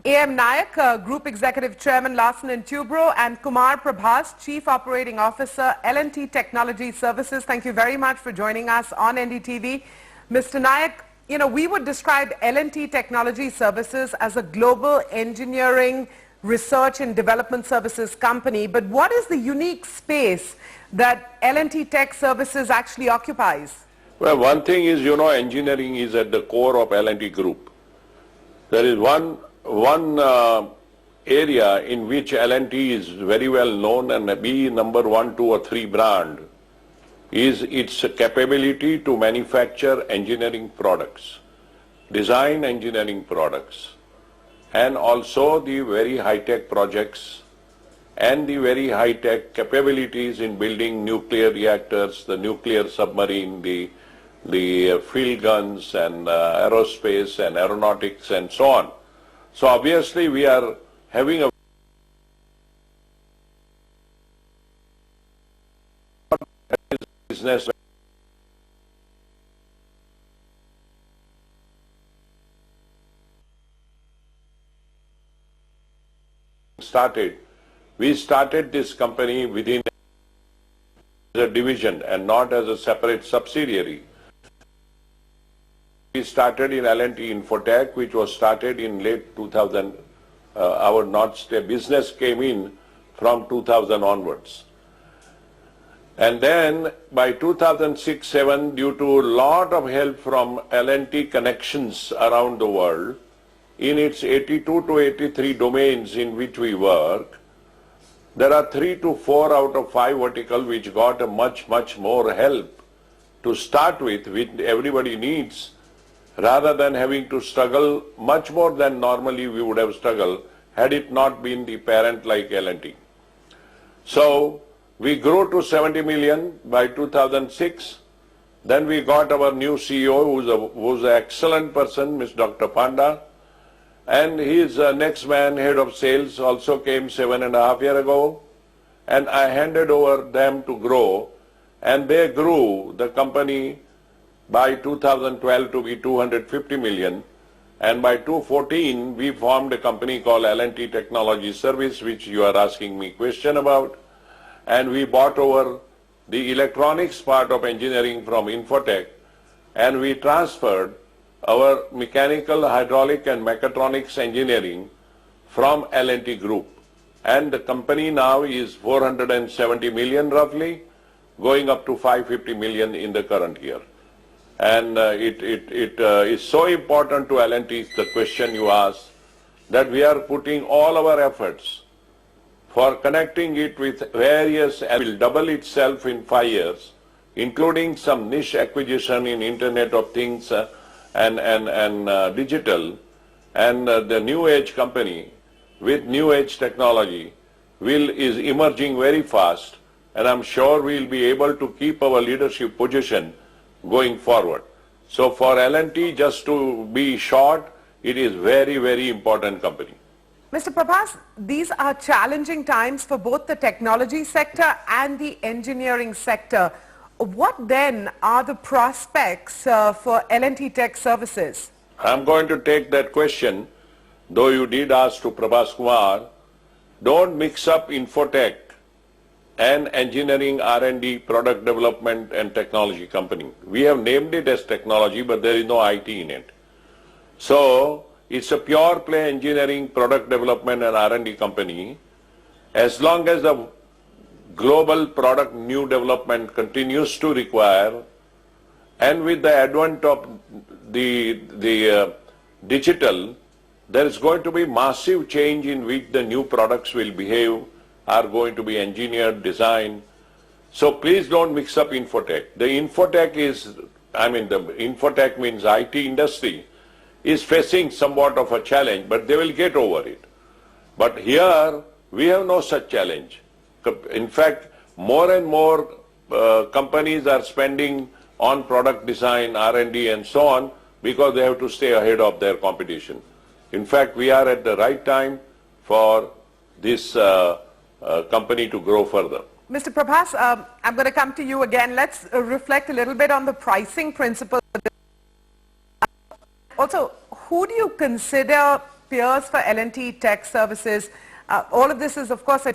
A.M. Naik, Group Executive Chairman, Larsen & Toubro, and Kumar Prabhas, Chief Operating Officer, L&T Technology Services. Thank you very much for joining us on NDTV. Mr. Naik, we would describe L&T Technology Services as a global engineering, research and development services company. But what is the unique space that L&T Tech Services actually occupies? Well, one thing is, engineering is at the core of L&T Group. There is one area in which L&T is very well known and be number 1, 2 or 3 brand is its capability to manufacture engineering products, design engineering products, and also the very high-tech projects and the very high-tech capabilities in building nuclear reactors, the nuclear submarine, the field guns and aerospace and aeronautics and so on. So obviously we are having a business started. We started this company within a division and not as a separate subsidiary. We started in L&T Infotech, which was started in late 2000. Our business came in from 2000 onwards. And then by 2006-07, due to a lot of help from L&T connections around the world, in its 82 to 83 domains in which we work, there are 3 to 4 out of 5 verticals which got a much more help to start with, which everybody needs, rather than having to struggle much more than normally we would have struggled had it not been the parent like L&T. So we grew to 70 million by 2006. Then we got our new CEO, who's an excellent person, Mr. Dr. Panda, and his next man, head of sales, also came 7.5 years ago, and I handed over them to grow, and they grew the company by 2012 to be 250 million, and by 2014 we formed a company called L&T Technology Services, which you are asking me question about, and we bought over the electronics part of engineering from Infotech, and we transferred our mechanical, hydraulic and mechatronics engineering from L&T Group, and the company now is 470 million roughly, going up to 550 million in the current year. And it is so important to L&T, the question you asked, that we are putting all our efforts for connecting it with various, and will double itself in 5 years, including some niche acquisition in Internet of Things and digital, and the new age company with new age technology is emerging very fast, and I'm sure we'll be able to keep our leadership position going forward. So for L&T, just to be short, it is very important company. Mr. Prabhas, these are challenging times for both the technology sector and the engineering sector. What then are the prospects for L&T Tech Services? I'm going to take that question, though you did ask to Prabhas Kumar. Don't mix up Infotech and engineering, R&D, product development and technology company. We have named it as technology, but there is no IT in it. So it's a pure play engineering, product development and R&D company. As long as the global product new development continues to require, and with the advent of the digital, there is going to be massive change in which the new products will behave, are going to be engineered, designed. So please don't mix up Infotech. The Infotech the Infotech means IT industry, is facing somewhat of a challenge, but they will get over it. But here, we have no such challenge. In fact, more and more companies are spending on product design, R&D and so on, because they have to stay ahead of their competition. In fact, we are at the right time for this company to grow further. Mr. Prabhas, I'm going to come to you again. Let's reflect a little bit on the pricing principle. Also, who do you consider peers for L&T Tech Services. All of this is, of course,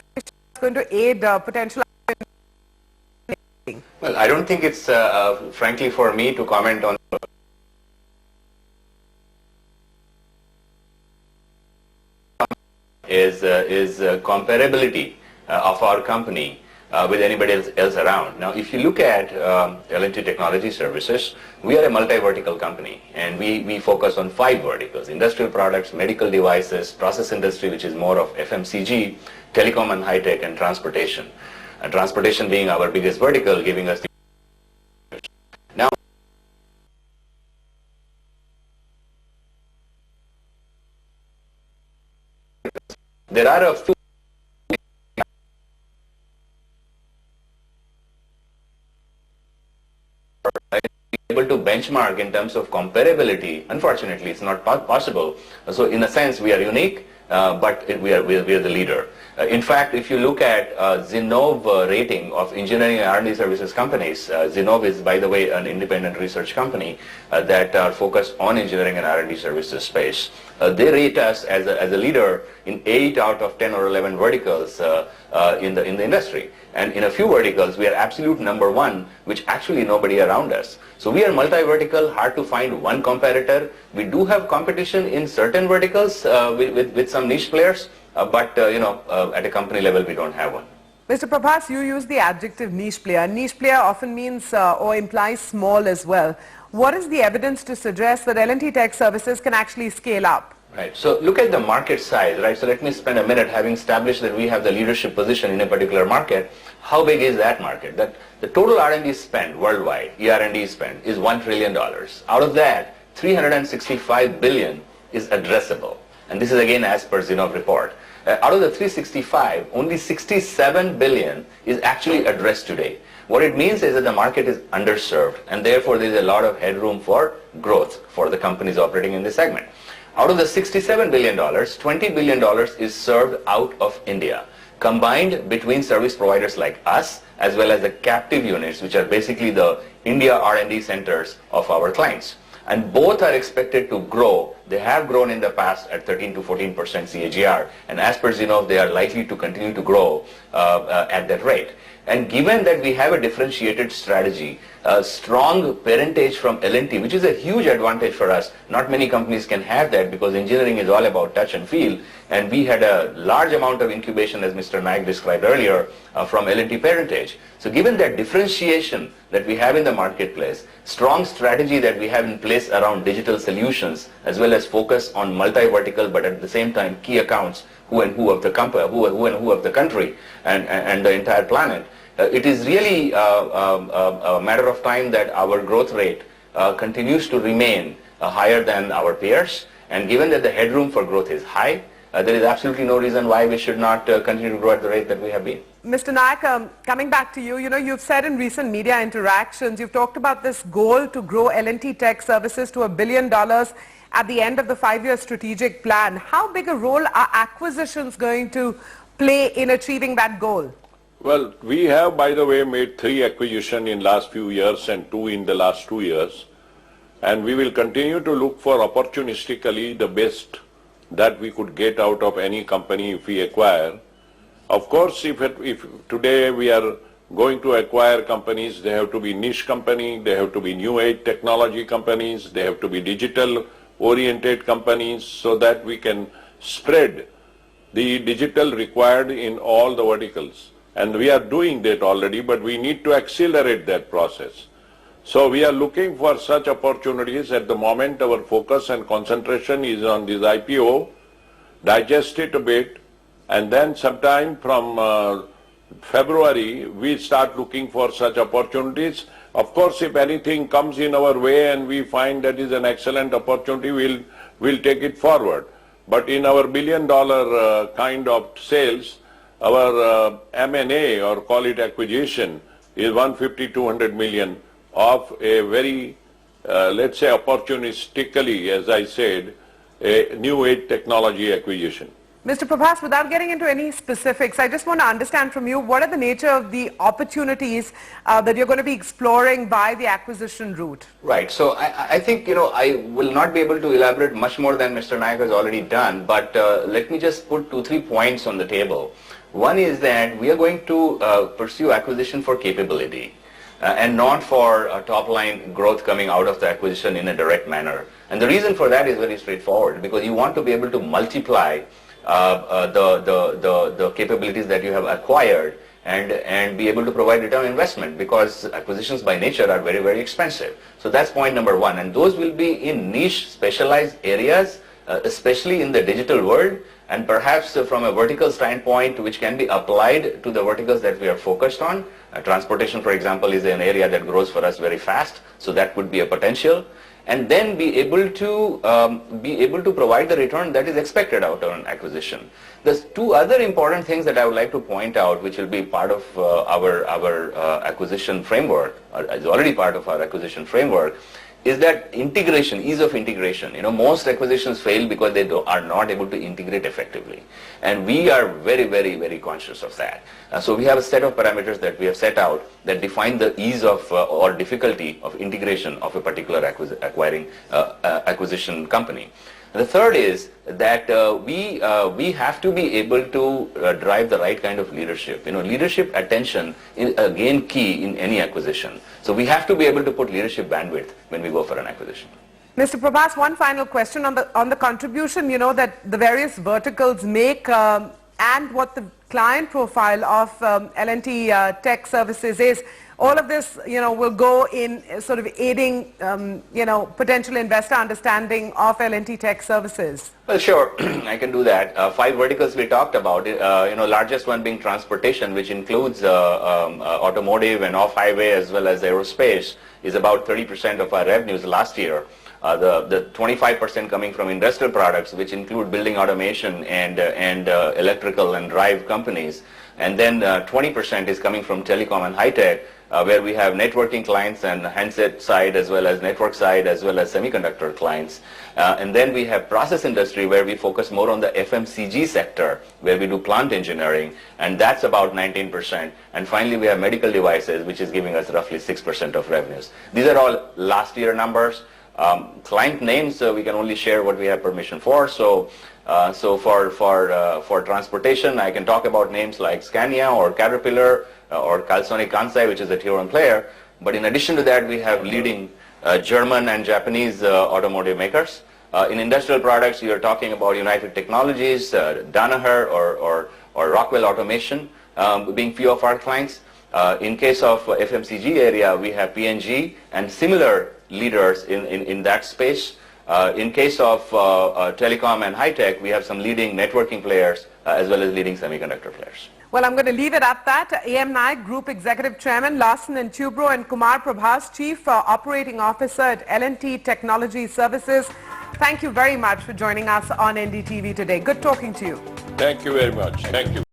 going to aid potential. Well, I don't think it's, frankly, for me to comment on is comparability of our company with anybody else around. Now, if you look at L&T Technology Services, we are a multi-vertical company, and we focus on 5 verticals: industrial products, medical devices, process industry, which is more of FMCG, telecom and high-tech, and transportation. Transportation being our biggest vertical, giving us the now. There are a few able to benchmark in terms of comparability. Unfortunately, it's not possible. So in a sense, we are unique, but we are the leader. In fact, if you look at Zinnov rating of engineering and R&D services companies, Zinnov is, by the way, an independent research company that are focused on engineering and R&D services space. They rate us as a leader in 8 out of 10 or 11 verticals in the industry. And in a few verticals, we are absolute number 1, which actually nobody around us. So we are multi-vertical, hard to find one competitor. We do have competition in certain verticals with some niche players, but at a company level, we don't have one. Mr. Prabhas, you use the adjective niche player. Niche player often means or implies small as well. What is the evidence to suggest that L&T Tech Services can actually scale up? Right. So look at the market size, right? So let me spend a minute having established that we have the leadership position in a particular market. How big is that market? That the total R&D spend worldwide, ER&D spend, is $1 trillion. Out of that, $365 billion is addressable. And this is again as per Zinnov report. Out of the 365, only 67 billion is actually addressed today. What it means is that the market is underserved, and therefore there is a lot of headroom for growth for the companies operating in this segment. Out of the $67 billion, $20 billion is served out of India, combined between service providers like us as well as the captive units, which are basically the India R&D centers of our clients. And both are expected to grow. They have grown in the past at 13 to 14% CAGR, and as per Zinnov, they are likely to continue to grow at that rate. And given that we have a differentiated strategy, a strong parentage from L&T, which is a huge advantage for us. Not many companies can have that because engineering is all about touch and feel. And we had a large amount of incubation, as Mr. Naik described earlier, from L&T parentage. So given that differentiation that we have in the marketplace, strong strategy that we have in place around digital solutions, as well as focus on multi-vertical, but at the same time key accounts, who and who of the company, who and who of the country, and the entire planet, it is really a matter of time that our growth rate continues to remain higher than our peers. And given that the headroom for growth is high, there is absolutely no reason why we should not continue to grow at the rate that we have been. Mr. Naik, coming back to you, you've said in recent media interactions, you've talked about this goal to grow L&T Tech Services to $1 billion at the end of the 5-year strategic plan. How big a role are acquisitions going to play in achieving that goal? Well, we have, by the way, made 3 acquisitions in last few years and 2 in the last 2 years. And we will continue to look for opportunistically the best that we could get out of any company if we acquire. Of course, if today we are going to acquire companies, they have to be niche company, they have to be new age technology companies, they have to be digital oriented companies, so that we can spread the digital required in all the verticals. And we are doing that already, but we need to accelerate that process. So we are looking for such opportunities. At the moment, our focus and concentration is on this IPO, digest it a bit, and then sometime from February, we start looking for such opportunities. Of course, if anything comes in our way and we find that is an excellent opportunity, we'll take it forward. But in our $1 billion kind of sales, our M&A, or call it acquisition, is 150-200 million of a very, let's say, opportunistically, as I said, a new age technology acquisition. Mr. Prabhas, without getting into any specifics, I just want to understand from you, what are the nature of the opportunities that you're going to be exploring by the acquisition route? Right. So I think, I will not be able to elaborate much more than Mr. Naik has already done, but let me just put 2-3 points on the table. One is that we are going to pursue acquisition for capability and not for top-line growth coming out of the acquisition in a direct manner. And the reason for that is very straightforward, because you want to be able to multiply the capabilities that you have acquired and be able to provide return on investment, because acquisitions by nature are very, very expensive. So that's point number one. And those will be in niche specialized areas, especially in the digital world, and perhaps from a vertical standpoint which can be applied to the verticals that we are focused on. Transportation, for example, is an area that grows for us very fast, so that would be a potential. And then be able to provide the return that is expected out of an acquisition. There's two other important things that I would like to point out, which will be part of our acquisition framework, or is already part of our acquisition framework, is that integration, ease of integration. Most acquisitions fail because they are not able to integrate effectively. And we are very, very, very conscious of that. So we have a set of parameters that we have set out that define the ease of or difficulty of integration of a particular acquisition company. The third is that we have to be able to drive the right kind of leadership. Leadership attention is again key in any acquisition. So we have to be able to put leadership bandwidth when we go for an acquisition. Mr. Prabhas, one final question on the contribution, that the various verticals make and what the client profile of L&T Tech Services is. All of this, will go in sort of aiding, potential investor understanding of L&T Tech Services. Well, sure, I can do that. 5 verticals we talked about, largest one being transportation, which includes automotive and off-highway as well as aerospace, is about 30% of our revenues last year. The 25% coming from industrial products, which include building automation and electrical and drive companies. And then 20% is coming from telecom and high-tech, where we have networking clients and handset side as well as network side as well as semiconductor clients. And then we have process industry, where we focus more on the FMCG sector, where we do plant engineering, and that's about 19%. And finally, we have medical devices, which is giving us roughly 6% of revenues. These are all last year numbers. Client names, we can only share what we have permission for. So for transportation, I can talk about names like Scania or Caterpillar or Calsonic Kansai, which is a tier 1 player. But in addition to that, we have leading German and Japanese automotive makers. In industrial products, you're talking about United Technologies, Danaher or Rockwell Automation being few of our clients. In case of FMCG area, we have P&G and similar leaders in that space. In case of telecom and high-tech, we have some leading networking players as well as leading semiconductor players. Well, I'm going to leave it at that. A.M. Naik, Group Executive Chairman, Larsen & Toubro, and Kumar Prabhas, Chief Operating Officer at L&T Technology Services. Thank you very much for joining us on NDTV today. Good talking to you. Thank you very much. Thank you.